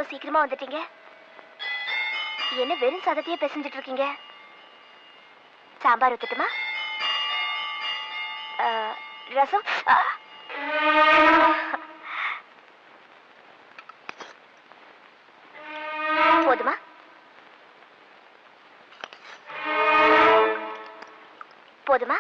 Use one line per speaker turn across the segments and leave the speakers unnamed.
ரொம்ப சீக்கிரமா வந்துட்டீங்க. என்ன வெறும் சாதத்தையே பிசைஞ்சிட்டு இருக்கீங்க? சாம்பார் ஊத்தட்டுமா? ரசம் போதுமா? போதுமா?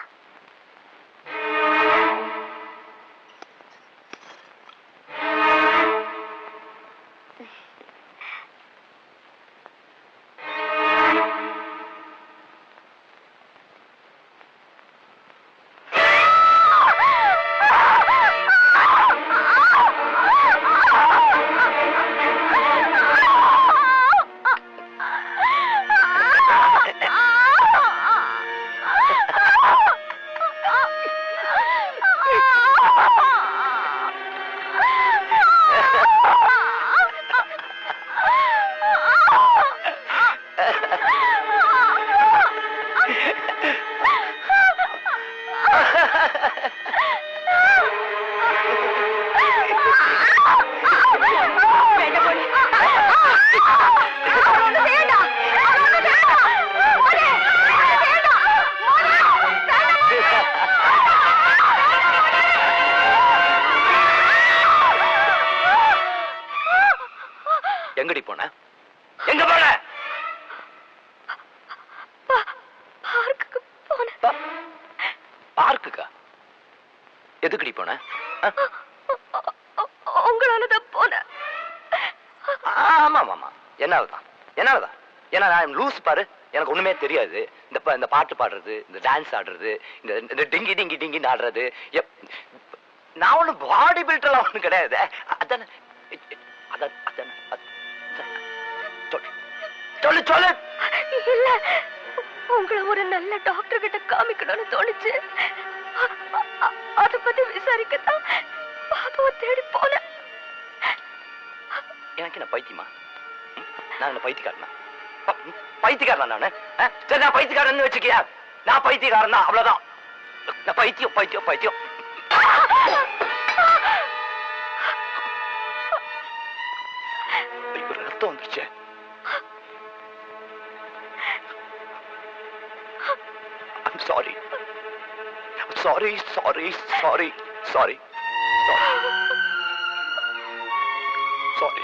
எங்கடி போன? எங்க போன? பார்க்குக்கா? எதுக்குடி போன?
உங்களாலதான் போன.
ஆமா ஆமா, என்னாலதான் என்னாலதான். ஏன்னா நான் லூஸ் பாரு, எனக்கு ஒண்ணுமே தெரியாது. இந்த பாட்டு பாடுறது, இந்த டான்ஸ் ஆடுறது, இந்த டிங்கி டிங்கி டிங்கி ஆடுறது. நான் ஒண்ணு பாடி பில்டர்லாம் ஒண்ணு கிடையாது. அதான சொல்லு சொல்லு.
இல்ல, உங்களை ஒரு நல்ல டாக்டர் கிட்ட காமிக்கணும்னு தோணுச்சு. அத பத்தி விசாரிக்கத்தான் பாபுவை தேடி போன.
எனக்கு என்ன பைத்தியமா? நான் என்ன பைத்தியக்காரனா? பைத்தியக்காரனா நானு? சரி, நான் பைத்தியக்காரன்னு வச்சுக்கியா? நான் பைத்தியக்காரன் தான், அவ்வளவுதான். நான் பைத்தியம் பைத்தியம் பைத்தியம். ரத்தம் வந்துருச்சு. I'm sorry. Sorry, sorry, sorry, sorry, sorry. Sorry.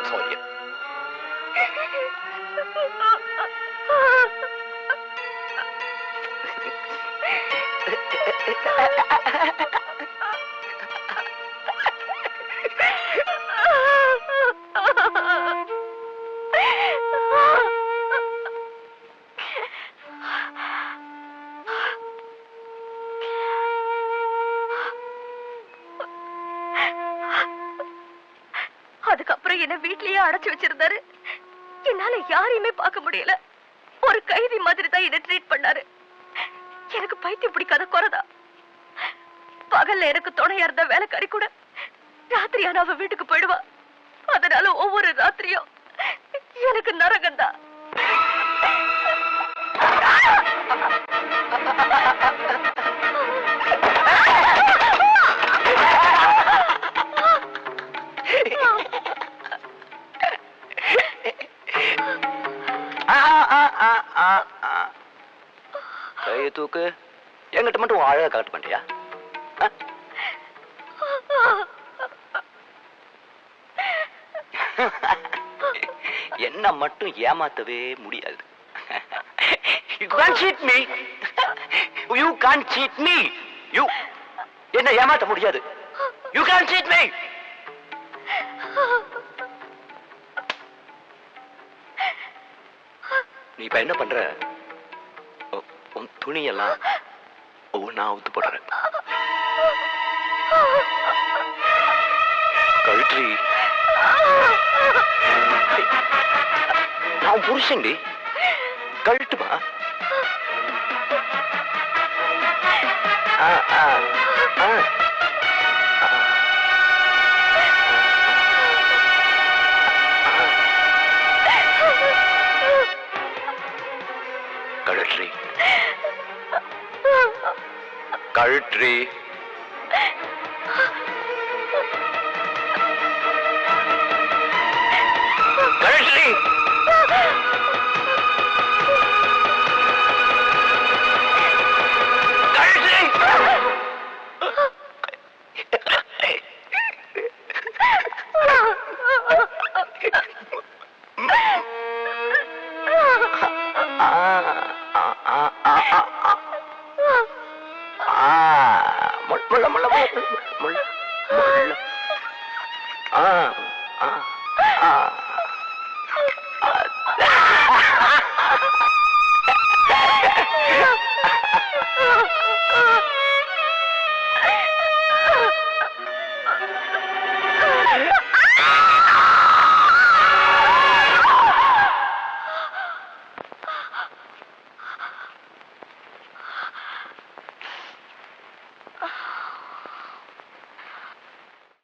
Sorry.
அதுக்கப்புறம் என்ன வீட்லயே அடைச்சு வச்சிருந்தாரு. என்னால யாரையுமே பார்க்க முடியல. ஒரு கைதி மாதிரி தான் என்ன ட்ரீட் பண்ணாரு. எனக்கு பைத்தியம் பிடிக்காத குறைதா. பகல்ல எனக்கு துணையா இருந்த வேலைக்காரி கூட ராத்திரியான அவ வீட்டுக்கு போயிடுவா. அதனால ஒவ்வொரு ராத்திரியும் எனக்கு நரகம்தான்.
கையை தூக்கு. என்கிட்ட மட்டும் அழகா காட்ட மாட்டியா? என்ன மட்டும் ஏமாத்தவே முடியாது. You can't cheat me. You can't cheat me. You என்ன ஏமாத்த முடியாது. You can't cheat me. நீ இப்ப என்ன பண்ற? உன் துணியெல்லாம் ஒவ்வொன்னா அவுத்து போடுற. கழுற்றி நான் புருஷன்டி, கழட்டுமா? கழட்டு. கணேஷ்லி முள்ள